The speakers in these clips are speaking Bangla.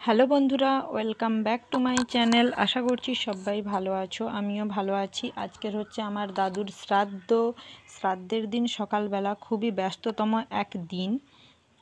হ্যালো বন্ধুরা, welcome back to my channel. আশা করছি সবাই ভালো আছো, আমিও ভালো আছি। আজকের হচ্ছে আমার দাদুর শ্রাদ্ধের দিন সকালবেলা খুবই ব্যস্ততম এক দিন।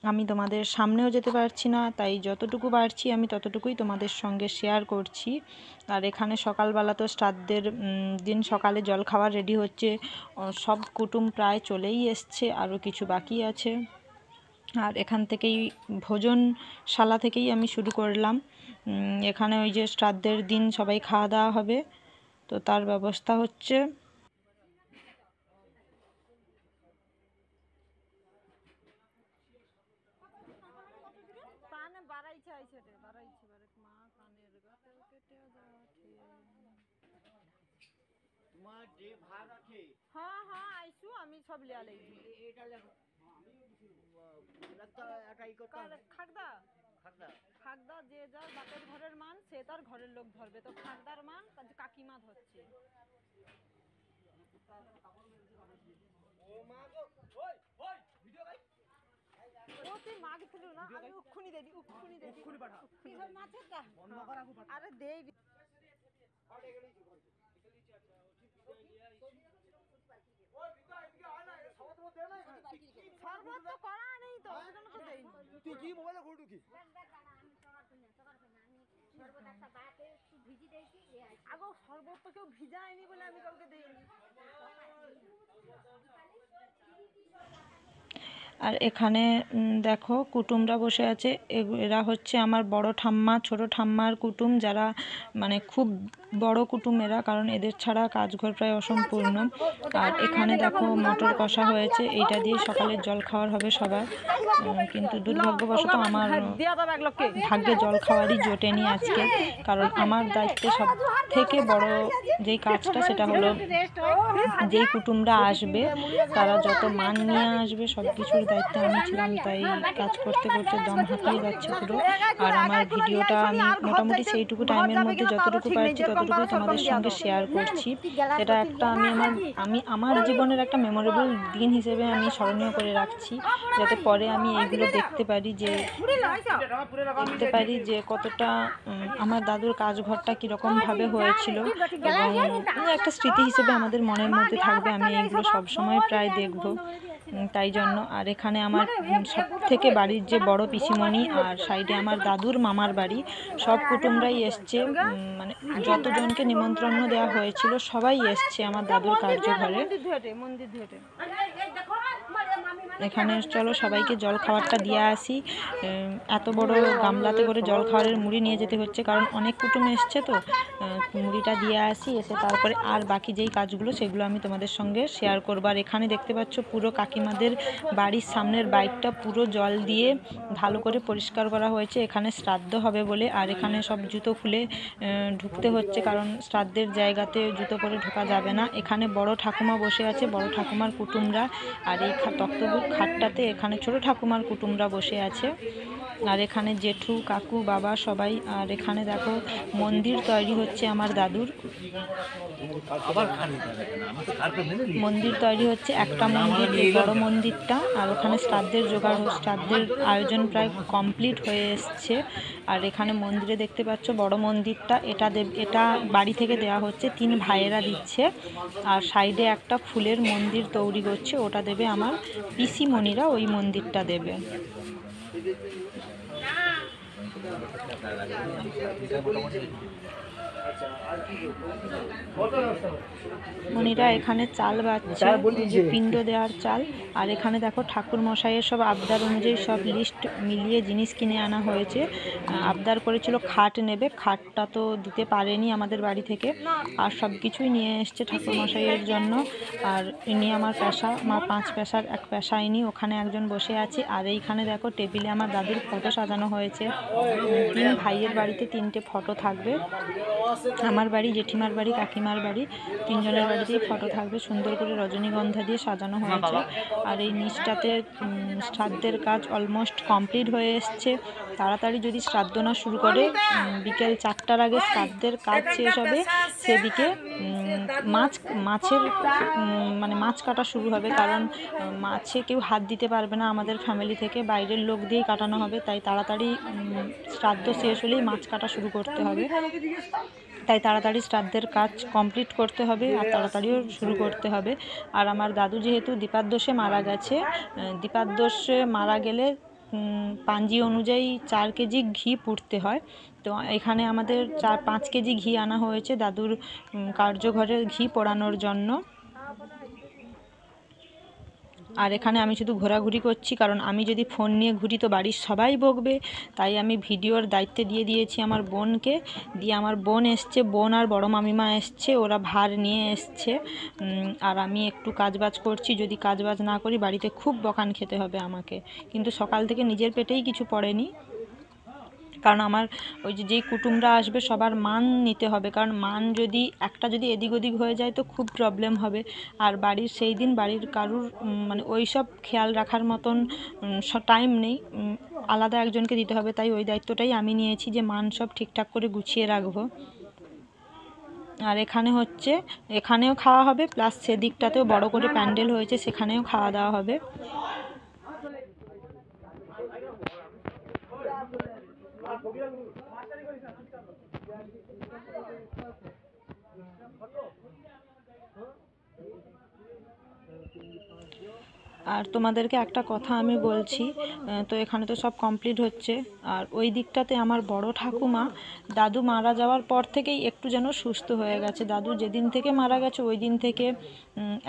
আমি তোমাদের সামনেও যেতে পারছি না, তাই যতটুকু পারছি আমি ততটুকুই তোমাদের সঙ্গে শেয়ার করছি। আর এখানে সকালবেলা তো শ্রাদ্ধের দিন সকালে জলখাবার রেডি হচ্ছে, সব কুটুম প্রায় চলেই এসছে, আরও কিছু বাকি আছে। আর এখান থেকেই ভোজনশালা থেকেই আমি শুরু করলাম। এখানে ওই যে শ্রাদ্ধের দিন সবাই খাওয়া দাওয়া হবে, তো তার ব্যবস্থা হচ্ছে। আমি সব লিয়া লাগি খাগদা যে যার বাপের ঘরের মান সে তার ঘরের লোক ধরবে, তো খাগদার মান কাকিমা ধরছে। আরে দেই শরবত তো করা নেই তো, সেজন্য তো দেই। তুই কি মোবাইলে ঘুরু কি আগো শরবত তো কেউ ভিজায়নি বলে আমি কাউকে দেইনি। আর এখানে দেখো কুটুমরা বসে আছে। এরা হচ্ছে আমার বড় ঠাম্মা, ছোট ঠাম্মার কুটুম, যারা মানে খুব বড় কুটুম এরা, কারণ এদের ছাড়া কাজঘর প্রায় অসম্পূর্ণ। আর এখানে দেখো মটর কষা হয়েছে, এইটা দিয়ে সকালের জল খাওয়ার হবে সবার। কিন্তু দুর্ভাগ্যবশত আমার ভাগ্যে জল খাওয়ারই জোটেনি আজকে, কারণ আমার দায়িত্বে সব থেকে বড় যেই কাজটা সেটা হলো যেই কুটুমরা আসবে তারা যত মান নিয়ে আসবে সব কিছুর দায়িত্বে আমি ছিলাম। তাই কাজ করতে করতে দম হাঁপিয়ে যাচ্ছে পুরো। আর আমার ভিডিওটা আমি মোটামুটি সেইটুকু টাইমের মধ্যে যতটুকু পারছি ততটুকুই তোমাদের সঙ্গে শেয়ার করছি। এটা একটা আমি আমার জীবনের একটা মেমোরেবল দিন হিসেবে আমি স্মরণীয় করে রাখছি, যাতে পরে আমি এইগুলো দেখতে পারি যে কতটা আমার দাদুর কাজঘরটা কীরকমভাবে হয়েছিল, এবং একটা স্মৃতি হিসেবে আমাদের মনের মধ্যে থাকবে। আমি এইগুলো সবসময় প্রায় দেখব, তাই জন্য। আর এখানে আমার সব থেকে বাড়ির যে বড় পিসিমণি, আর সাইডে আমার দাদুর মামার বাড়ি, সব কুটুমরাই এসছে। মানে যতজনকে নিমন্ত্রণ দেওয়া হয়েছিল সবাই এসছে আমার দাদুর কার্যঘরে। এখানে চলো সবাইকে জল খাবারটা দিয়ে আসি। এত বড় গামলাতে করে জল খাবারের মুড়ি নিয়ে যেতে হচ্ছে, কারণ অনেক কুটুম এসছে, তো মুড়িটা দিয়ে আসি। এসে তারপরে আর বাকি যেই কাজগুলো সেগুলো আমি তোমাদের সঙ্গে শেয়ার করবো। আর এখানে দেখতে পাচ্ছ পুরো কাকিমাদের বাড়ির সামনের বাইকটা পুরো জল দিয়ে ভালো করে পরিষ্কার করা হয়েছে, এখানে শ্রাদ্ধ হবে বলে। আর এখানে সব জুতো খুলে ঢুকতে হচ্ছে, কারণ শ্রাদ্ধের জায়গাতে জুতো পরে ঢোকা যাবে না। এখানে বড় ঠাকুমা বসে আছে, বড় ঠাকুমার কুটুমরা। আর এই তক্তপুর খাটটাতে এখানে ছোট ঠাকুমার কুটুমরা বসে আছে। আর এখানে জেঠু, কাকু, বাবা সবাই। আর এখানে দেখো মন্দির তৈরি হচ্ছে আমার দাদুর। মন্দির তৈরি হচ্ছে, একটা মন্দির, এই বড় মন্দিরটা। আর ওখানে শ্রাদ্ধের আয়োজন প্রায় কমপ্লিট হয়ে এসছে। আর এখানে মন্দিরে দেখতে পাচ্ছ বড় মন্দিরটা, এটা বাড়ি থেকে দেওয়া হচ্ছে, 3 ভাইয়েরা দিচ্ছে। আর সাইডে একটা ফুলের মন্দির তৈরি করছে, ওটা দেবে আমার পিসিমণিরা, ওই মন্দিরটা দেবে। মণিরা এখানে চাল বাচ্ছে, পিণ্ড দেওয়ার চাল। আর এখানে দেখো ঠাকুর মশাইয়ের সব আবদার অনুযায়ী সব লিস্ট মিলিয়ে জিনিস কিনে আনা হয়েছে। আবদার করেছিল খাট নেবে, খাটটা তো দিতে পারেনি আমাদের বাড়ি থেকে। আর সব কিছুই নিয়ে এসছে ঠাকুর মশাইয়ের জন্য। আর ইনি আমার পেশা, আমার 5 পেশার এক পেশা ইনি, ওখানে একজন বসে আছে। আর এইখানে দেখো টেবিলে আমার দাদুর ফটো সাজানো হয়েছে। 3 ভাইয়ের বাড়িতে 3টে ফটো থাকবে, আমার বাড়ি, জেঠিমার বাড়ি, কাকিমার বাড়ি, 3 জনের বাড়িতেই ফটো থাকবে। সুন্দর করে রজনীগন্ধা দিয়ে সাজানো হয়েছে। আর এই নিচটাতে শ্রাদ্ধের কাজ অলমোস্ট কমপ্লিট হয়ে এসছে। তাড়াতাড়ি যদি শ্রাদ্ধ না শুরু করে, বিকেল 4টার আগে শ্রাদ্ধের কাজ শেষ হবে, সেদিকে মাছ কাটা শুরু হবে। কারণ মাছে কেউ হাত দিতে পারবে না আমাদের ফ্যামিলি থেকে, বাইরের লোক দিয়েই কাটানো হবে। তাই তাড়াতাড়ি শ্রাদ্ধ শেষ হলেই মাছ কাটা শুরু করতে হবে, তাই তাড়াতাড়ি শ্রাদ্ধের কাজ কমপ্লিট করতে হবে আর তাড়াতাড়িও শুরু করতে হবে। আর আমার দাদু যেহেতু দীপাদ্দশে মারা গেছে, দীপাদ্দশে মারা গেলে পাঞ্জি অনুযায়ী 4 কেজি ঘি পুড়তে হয়। তো এখানে আমাদের 4-5 কেজি ঘি আনা হয়েছে দাদুর কার্যঘরে ঘি পোড়ানোর জন্য। আর এখানে আমি শুধু ঘোরাঘুরি করছি, কারণ আমি যদি ফোন নিয়ে ঘুরি তো বাড়ির সবাই বকবে, তাই আমি ভিডিওর দায়িত্বে দিয়ে দিয়েছি আমার বোনকে। দিয়ে আমার বোন এসছে, বোন আর বড় মামিমা এসছে, ওরা ভার নিয়ে এসছে। আর আমি একটু কাজবাজ করছি, যদি কাজবাজ না করি বাড়িতে খুব বকান খেতে হবে আমাকে। কিন্তু সকাল থেকে নিজের পেটেই কিছু পড়েনি, কারণ আমার ওই যেই কুটুমরা আসবে সবার মান নিতে হবে, কারণ মান যদি একটা যদি এদিক ওদিক হয়ে যায় তো খুব প্রবলেম হবে। আর বাড়ির সেই দিন বাড়ির কারুর মানে ওই সব খেয়াল রাখার মতন টাইম নেই, আলাদা একজনকে দিতে হবে। তাই ওই দায়িত্বটাই আমি নিয়েছি যে মান সব ঠিকঠাক করে গুছিয়ে রাখবো। আর এখানে হচ্ছে, এখানেও খাওয়া হবে, প্লাস সেদিকটাতেও বড় করে প্যান্ডেল হয়েছে, সেখানেও খাওয়া দাওয়া হবে। আর তোমাদেরকে একটা কথা আমি বলছি, তো এখানে তো সব কমপ্লিট হচ্ছে। আর ওই দিকটাতে আমার বড় ঠাকুমা দাদু মারা যাওয়ার পর থেকেই একটু যেন সুস্থ হয়ে গেছে। দাদু যেদিন থেকে মারা গেছে ওই দিন থেকে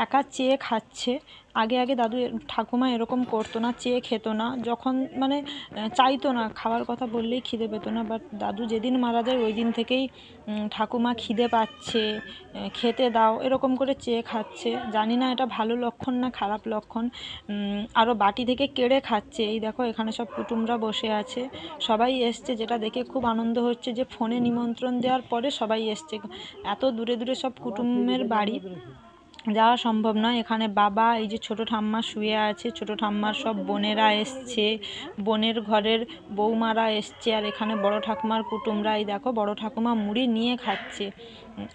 একা চেয়ে খাচ্ছে। আগে আগে দাদু ঠাকুমা এরকম করতো না, চেয়ে খেত না, যখন মানে চাইতো না, খাওয়ার কথা বললেই খিদে পেতো না। বাট দাদু যেদিন মারা যায় ওই দিন থেকেই ঠাকুমা খিদে পাচ্ছে, খেতে দাও এরকম করে চেয়ে খাচ্ছে। জানি না এটা ভালো লক্ষণ না খারাপ লক্ষণ। আরও বাটি থেকে কেড়ে খাচ্ছে। এই দেখো এখানে সব কুটুমরা বসে আছে, সবাই এসছে, যেটা দেখে খুব আনন্দ হচ্ছে যে ফোনে নিমন্ত্রণ দেওয়ার পরে সবাই এসছে। এত দূরে দূরে সব কুটুমের বাড়ি, যাওয়া সম্ভব নয়। এখানে বাবা, এই যে ছোটো ঠাম্মা শুয়ে আছে, ছোটো ঠাম্মার সব বোনেরা এসছে, বোনের ঘরের বৌমারা এসছে। আর এখানে বড় ঠাকুমার কুটুমরা, এই দেখো বড় ঠাকুমা মুড়ি নিয়ে খাচ্ছে।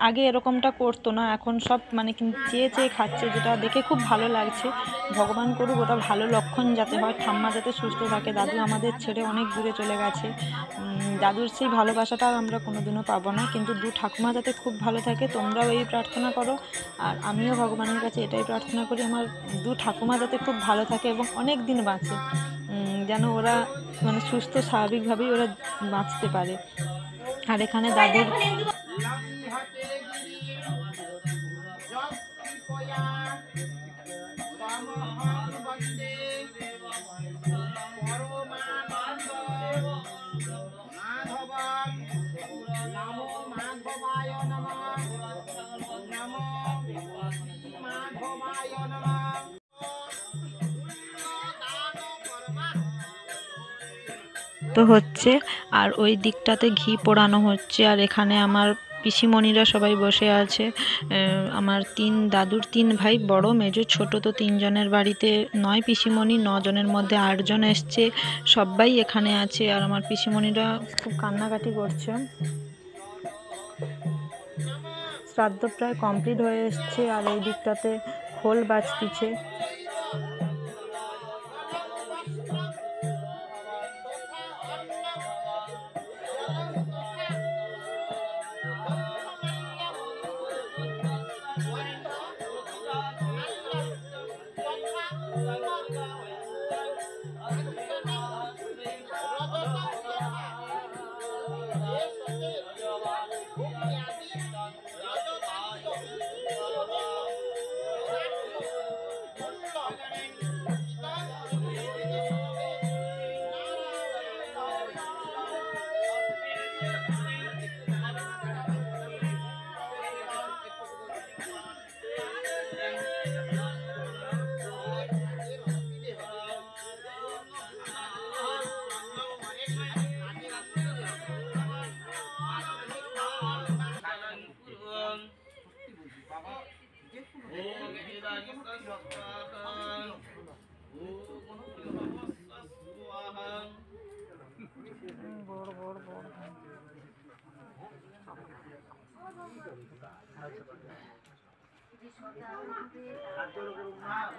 আগে এরকমটা করতো না, এখন সব মানে কিন্তু চেয়ে চেয়ে খাচ্ছে, যেটা দেখে খুব ভালো লাগছে। ভগবান করুক ওটা ভালো লক্ষণ যাতে হয়, ঠাম্মা যাতে সুস্থ থাকে। দাদু আমাদের ছেড়ে অনেক দূরে চলে গেছে, দাদুর সেই ভালোবাসাটা আমরা কোনোদিনও পাবো না। কিন্তু দু ঠাকুমা যাতে খুব ভালো থাকে তোমরাও এই প্রার্থনা করো, আর আমিও ভগবানের কাছে এটাই প্রার্থনা করি আমার দু ঠাকুমা যাতে খুব ভালো থাকে এবং অনেক দিন বাঁচে, যেন ওরা মানে সুস্থ স্বাভাবিকভাবেই ওরা বাঁচতে পারে। আর এখানে দাদুর তো হচ্ছে, আর ওই দিকটাতে ঘি পোড়ানো হচ্ছে। আর এখানে আমার পিসিমণিরা সবাই বসে আছে। আমার দাদুর 3 ভাই, বড় মেজো ছোট, তো 3 জনের বাড়িতে 9 পিসিমণি, 9 জনের মধ্যে 8 জন এসছে, সবাই এখানে আছে। আর আমার পিসিমণিরা খুব কান্নাকাটি করছে। শ্রাদ্ধ প্রায় কমপ্লিট হয়ে এসছে, আর এই দিকটাতে খোল বাজতিছে।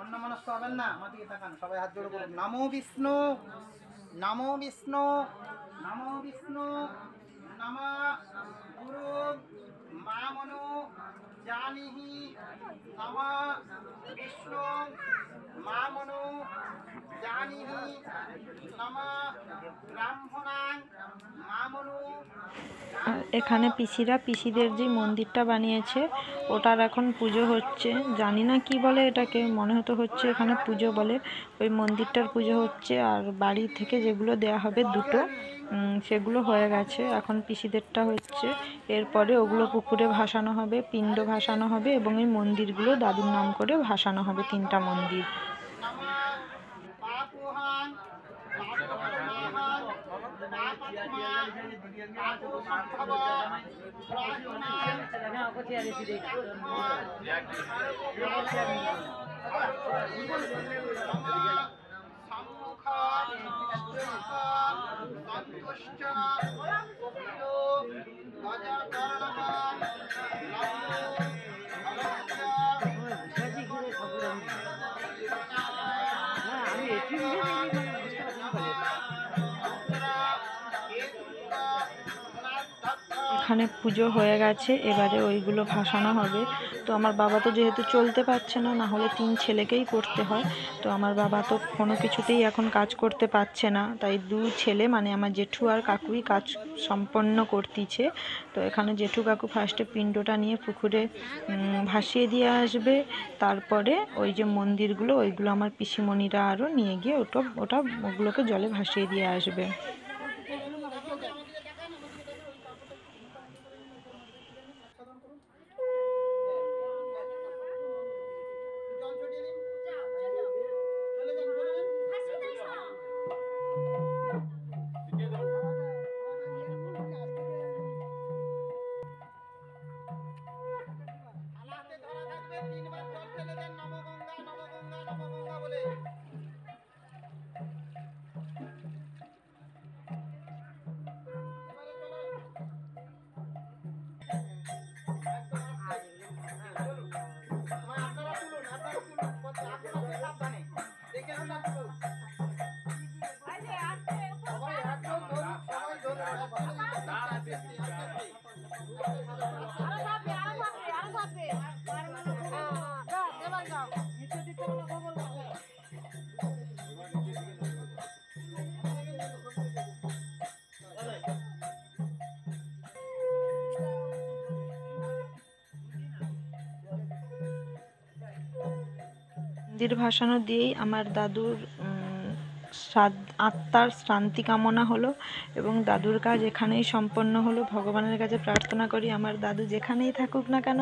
অন্যমনস্ক হবেন না, আমার দিকে তাকান, সবাই হাত জোড় করুন। নমো বিষ্ণু, নমো বিষ্ণু, নমো বিষ্ণু নম গুরু মামনো জানিহি নম বিষ্ণু মামনো জানিহি নম ব্রাহ্মণাং মামনো। আর এখানে পিসিদের যে মন্দিরটা বানিয়েছে ওটার এখন পুজো হচ্ছে, জানি না কি বলে এটাকে, মনে হচ্ছে এখানে পুজো বলে। ওই মন্দিরটার পুজো হচ্ছে, আর বাড়ি থেকে যেগুলো দেয়া হবে দুটো সেগুলো হয়ে গেছে, এখন পিসিদেরটা হচ্ছে। এরপরে ওগুলো পুকুরে ভাসানো হবে, পিণ্ড ভাসানো হবে, এবং এই মন্দিরগুলো দাদুর নাম করে ভাসানো হবে, 3টা মন্দির। এখানে পুজো হয়ে গেছে, এবারে ওইগুলো ভাসানো হবে। তো আমার বাবা তো যেহেতু চলতে পারছে না, না হলে 3 ছেলেকেই করতে হয়, তো আমার বাবা তো কোনো কিছুতেই এখন কাজ করতে পারছে না, তাই 2 ছেলে মানে আমার জেঠু আর কাকুই কাজ সম্পন্ন করতেছে। তো এখানে জেঠু কাকু ফার্স্টে পিণ্ডটা নিয়ে পুকুরে ভাসিয়ে দিয়ে আসবে, তারপরে ওই যে মন্দিরগুলো ওইগুলো আমার পিসিমণিরা আরও নিয়ে গিয়ে ওগুলোকে জলে ভাসিয়ে দিয়ে আসবে। মন্দির ভাসানো দিয়েই আমার দাদুর আত্মার শান্তি কামনা হলো, এবং দাদুর কাজ এখানেই সম্পন্ন হলো। ভগবানের কাছে প্রার্থনা করি আমার দাদু যেখানেই থাকুক না কেন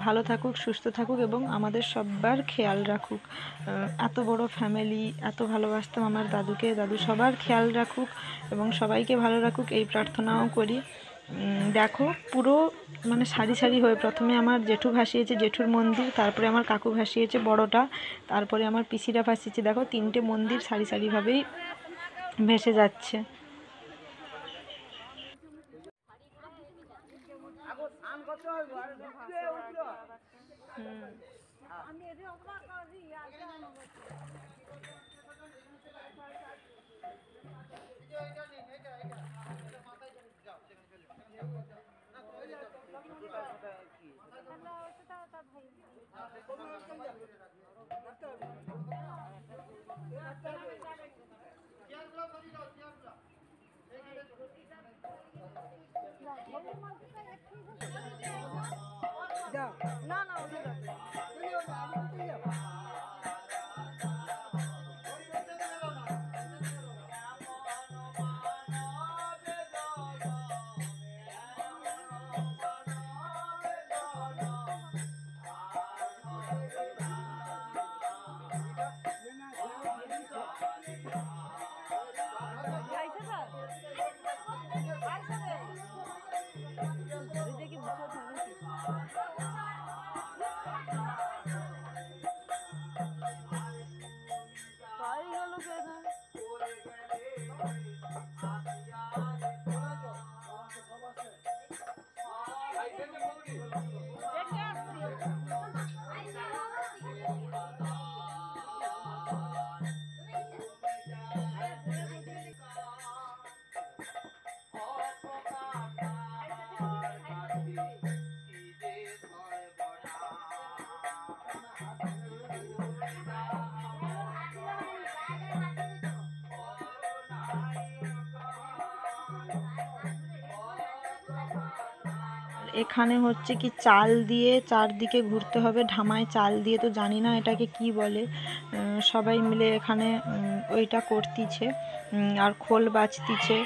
ভালো থাকুক, সুস্থ থাকুক, এবং আমাদের সবার খেয়াল রাখুক। এত বড় ফ্যামিলি, এত ভালোবাসতাম আমার দাদুকে, দাদু সবার খেয়াল রাখুক এবং সবাইকে ভালো রাখুক, এই প্রার্থনাও করি। দেখো পুরো মানে সারি সারি হয়ে প্রথমে আমার জেঠু ভাসিয়েছে জেঠুর মন্দির, তারপরে আমার কাকু ভাসিয়েছে বড়টা, তারপরে আমার পিসিরা ভাসিয়েছে। দেখো 3টে মন্দির সারি সারিভাবেই ভেসে যাচ্ছে। এখানে হচ্ছে কি চাল দিয়ে চারদিকে ঘুরতে হবে, ঢামায় চাল দিয়ে, তো জানি না এটাকে কি বলে। সবাই মিলে এখানে ওইটা করতিছে আর খোল বাজতিছে।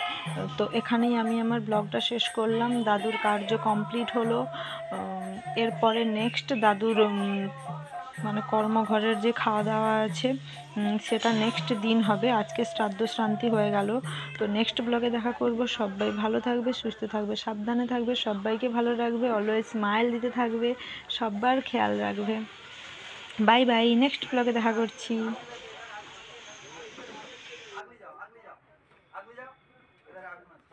তো এখানেই আমি আমার ব্লগটা শেষ করলাম। দাদুর কার্য কমপ্লিট হলো। এরপরে নেক্সট দাদুর মানে কর্মঘরের যে খাওয়া দাওয়া আছে সেটা নেক্সট দিন হবে। আজকে শ্রাদ্ধ শান্তি হয়ে গেল। তো নেক্সট ব্লগে দেখা করব। সবাই ভালো থাকবে, সুস্থ থাকবে, সাবধানে থাকবে, সবাইকে ভালো রাখবে, অলওয়েজ স্মাইল দিতে থাকবে, সবার খেয়াল রাখবে। বাই বাই, নেক্সট ব্লগে দেখা করছি। आगे जाओ आगे जाओ आगे जाओ इधर आगे मत